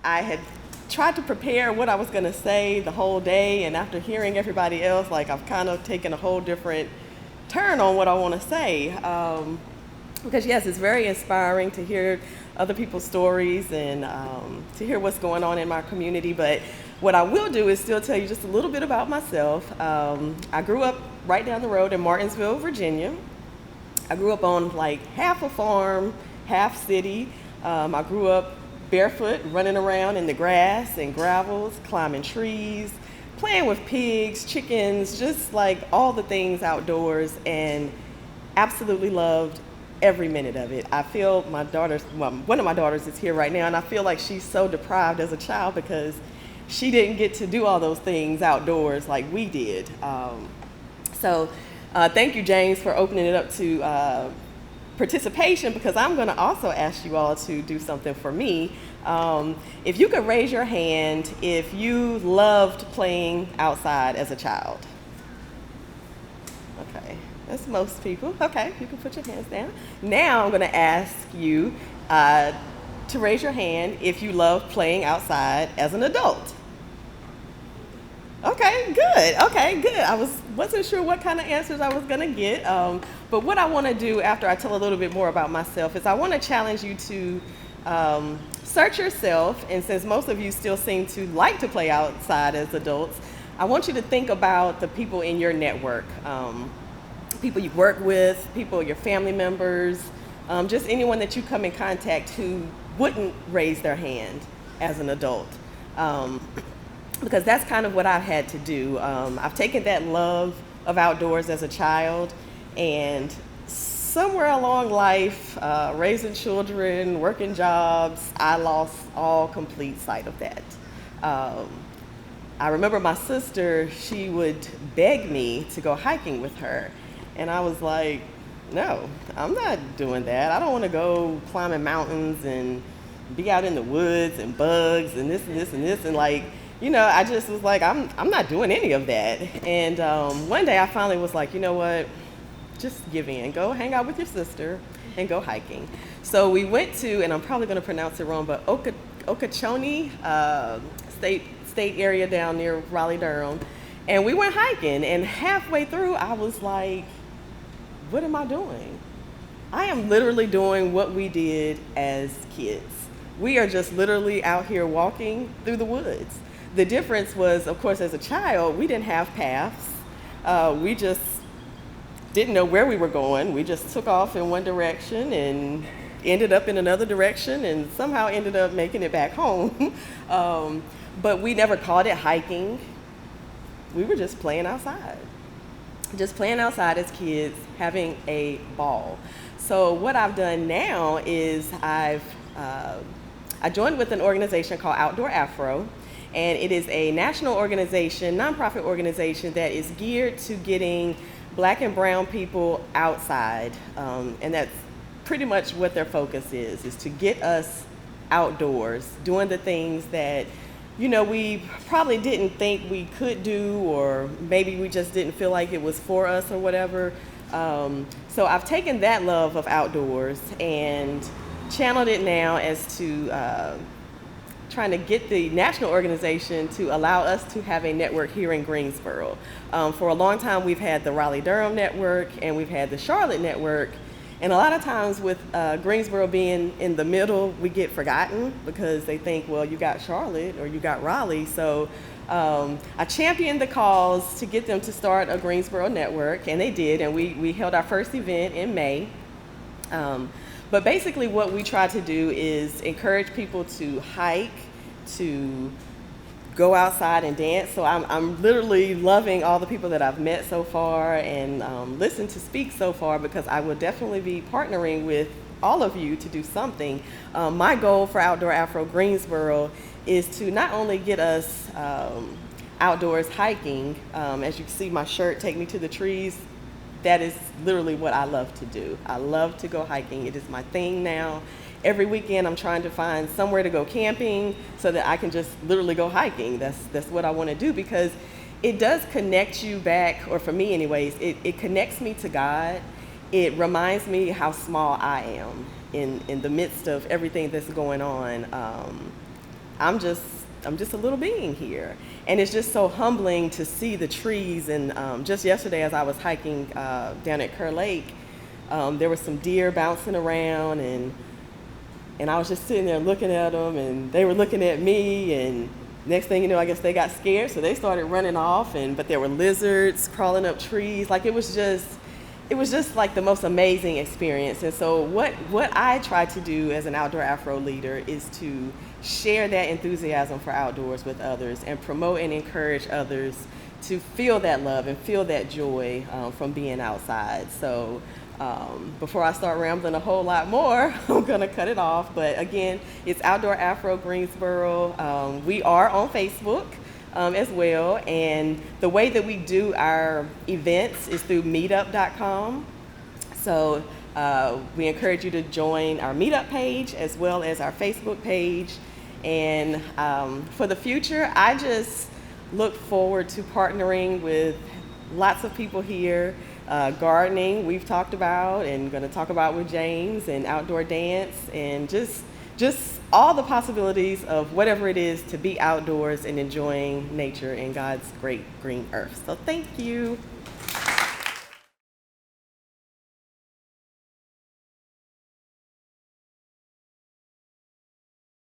I had tried to prepare what I was going to say the whole day, and after hearing everybody else, like I've kind of taken a whole different turn on what I want to say. Because yes, it's very inspiring to hear other people's stories and to hear what's going on in my community. But what I will do is still tell you just a little bit about myself. I grew up right down the road in Martinsville, Virginia. I grew up on like half a farm, half city. I grew up barefoot, running around in the grass and gravels, climbing trees, playing with pigs, chickens, just like all the things outdoors, and absolutely loved every minute of it. I feel my daughter's, well, one of my daughters is here right now, and I feel like she's so deprived as a child because she didn't get to do all those things outdoors like we did. So thank you, James, for opening it up to participation, because I'm going to also ask you all to do something for me. If you could raise your hand if you loved playing outside as a child. Okay, that's most people. Okay, you can put your hands down. Now I'm going to ask you to raise your hand if you love playing outside as an adult. Okay, good. Okay, good. Wasn't sure what kind of answers I was gonna get, but what I want to do after I tell a little bit more about myself is I want to challenge you to search yourself, and since most of you still seem to like to play outside as adults, I want you to think about the people in your network, people you work with, people, your family members, just anyone that you come in contact who wouldn't raise their hand as an adult. Because that's kind of what I've had to do. I've taken that love of outdoors as a child, and somewhere along life, raising children, working jobs, I lost all complete sight of that. I remember my sister, she would beg me to go hiking with her, and I was like, no, I'm not doing that. I don't want to go climbing mountains and be out in the woods and bugs and this and this and this, and like, you know, I just was like, I'm not doing any of that. And one day I finally was like, you know what, just give in, go hang out with your sister and go hiking. So we went to, and I'm probably going to pronounce it wrong, but Okeechobee state area down near Raleigh-Durham. And we went hiking, and halfway through I was like, what am I doing? I am literally doing what we did as kids. We are just literally out here walking through the woods. The difference was, of course, as a child, we didn't have paths. We just didn't know where we were going. We just took off in one direction and ended up in another direction and somehow ended up making it back home. But we never called it hiking. We were just playing outside. Just playing outside as kids, having a ball. So what I've done now is I joined with an organization called Outdoor Afro. And it is a national organization, nonprofit organization that is geared to getting Black and brown people outside. And that's pretty much what their focus is to get us outdoors, doing the things that, you know, we probably didn't think we could do, or maybe we just didn't feel like it was for us or whatever. So I've taken that love of outdoors and channeled it now as to trying to get the national organization to allow us to have a network here in Greensboro. For a long time, we've had the Raleigh-Durham network and we've had the Charlotte network. And a lot of times with Greensboro being in the middle, we get forgotten because they think, well, you got Charlotte or you got Raleigh. So I championed the cause to get them to start a Greensboro network, and they did. And we held our first event in May. But basically what we try to do is encourage people to hike, to go outside and dance. So I'm literally loving all the people that I've met so far and listened to speak so far, because I will definitely be partnering with all of you to do something. My goal for Outdoor Afro Greensboro is to not only get us outdoors hiking, as you can see my shirt, Take Me to the Trees. That is literally what I love to do. I love to go hiking. It is my thing now. Every weekend I'm trying to find somewhere to go camping so that I can just literally go hiking. That's what I want to do, because it does connect you back, or for me anyways, it connects me to God. It reminds me how small I am in the midst of everything that's going on. I'm just I'm just a little being here. And it's just so humbling to see the trees. And just yesterday, as I was hiking down at Kerr Lake, there were some deer bouncing around, and I was just sitting there looking at them, and they were looking at me. And next thing you know, I guess they got scared, so they started running off. But there were lizards crawling up trees. Like it was just like the most amazing experience. And so what I try to do as an outdoor Afro leader is to share that enthusiasm for outdoors with others and promote and encourage others to feel that love and feel that joy from being outside. So before I start rambling a whole lot more, I'm gonna cut it off. But again, it's Outdoor Afro Greensboro. We are on Facebook as well, and the way that we do our events is through meetup.com. So we encourage you to join our meetup page as well as our Facebook page. And for the future, I just look forward to partnering with lots of people here. Gardening, we've talked about, and going to talk about with James, and outdoor dance, and just all the possibilities of whatever it is to be outdoors and enjoying nature and God's great green earth. So thank you.